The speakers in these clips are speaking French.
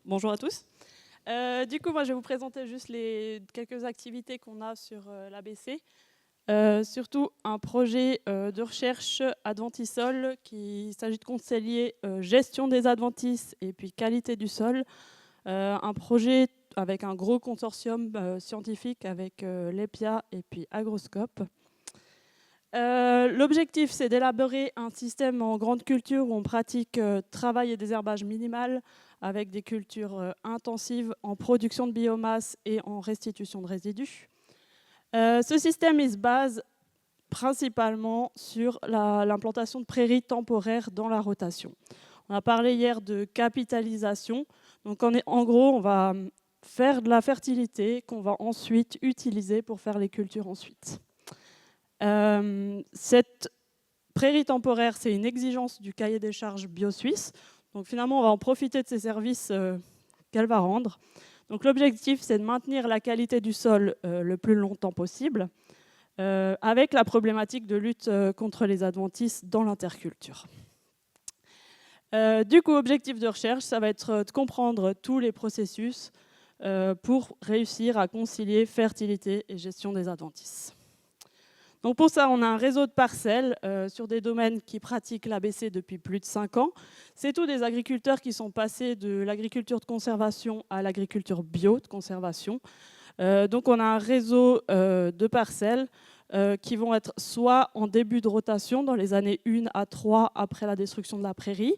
bonjour à tous. Du coup, moi, je vais vous présenter juste les quelques activités qu'on a sur l'ABC. Surtout un projet de recherche Adventisol qui s'agit de concilier gestion des adventices et puis qualité du sol. Un projet avec un gros consortium scientifique avec l'EPIA et puis Agroscope. L'objectif, c'est d'élaborer un système en grande culture où on pratique travail et désherbage minimal avec des cultures intensives en production de biomasse et en restitution de résidus. Ce système, il se base principalement sur l'implantation de prairies temporaires dans la rotation. On a parlé hier de capitalisation. Donc en gros, on va faire de la fertilité qu'on va ensuite utiliser pour faire les cultures ensuite. Cette prairie temporaire, c'est une exigence du cahier des charges BioSuisse. Donc finalement, on va en profiter de ces services qu'elle va rendre. Donc l'objectif, c'est de maintenir la qualité du sol le plus longtemps possible, avec la problématique de lutte contre les adventices dans l'interculture. Du coup, objectif de recherche, ça va être de comprendre tous les processus pour réussir à concilier fertilité et gestion des adventices. Donc pour ça, on a un réseau de parcelles sur des domaines qui pratiquent l'ABC depuis plus de 5 ans. C'est tous des agriculteurs qui sont passés de l'agriculture de conservation à l'agriculture bio de conservation. Donc on a un réseau de parcelles qui vont être soit en début de rotation dans les années 1 à 3 après la destruction de la prairie.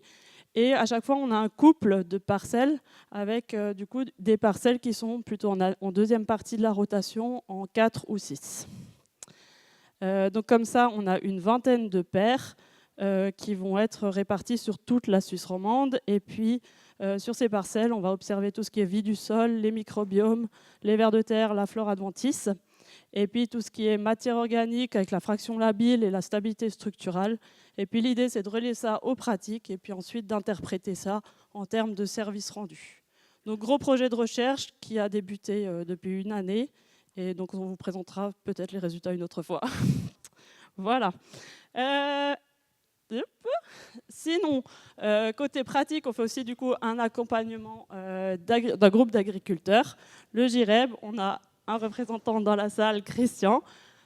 Et à chaque fois, on a un couple de parcelles avec du coup, des parcelles qui sont plutôt en deuxième partie de la rotation, en 4 ou 6. Donc comme ça, on a une vingtaine de paires qui vont être réparties sur toute la Suisse romande. Et puis, sur ces parcelles, on va observer tout ce qui est vie du sol, les microbiomes, les vers de terre, la flore adventice. Et puis, tout ce qui est matière organique avec la fraction labile et la stabilité structurale. Et puis, l'idée, c'est de relier ça aux pratiques et puis ensuite d'interpréter ça en termes de services rendus. Donc, gros projet de recherche qui a débuté depuis 1 année. Et donc, on vous présentera peut-être les résultats une autre fois. Voilà. Sinon, côté pratique, on fait aussi du coup un accompagnement d'un groupe d'agriculteurs, le GIREB. On a un représentant dans la salle, Christian,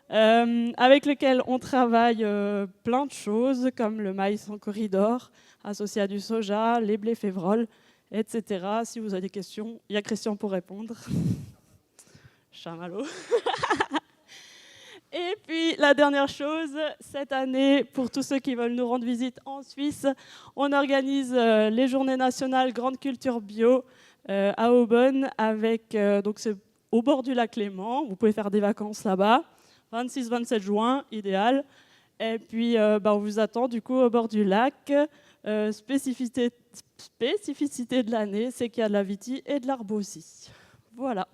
avec lequel on travaille plein de choses, comme le maïs en corridor, associé à du soja, les blés févroles, etc. Si vous avez des questions, il y a Christian pour répondre. Chamallow. Et puis, la dernière chose, cette année, pour tous ceux qui veulent nous rendre visite en Suisse, on organise les Journées nationales Grande Culture Bio à Aubonne, donc c'est au bord du lac Léman. Vous pouvez faire des vacances là-bas, 26-27 juin, idéal. Et puis, on vous attend du coup au bord du lac. Spécificité de l'année, c'est qu'il y a de la vitie et de l'arbre aussi. Voilà.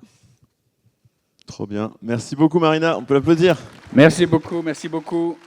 Trop bien. Merci beaucoup, Marina. On peut l'applaudir. Merci beaucoup, merci beaucoup.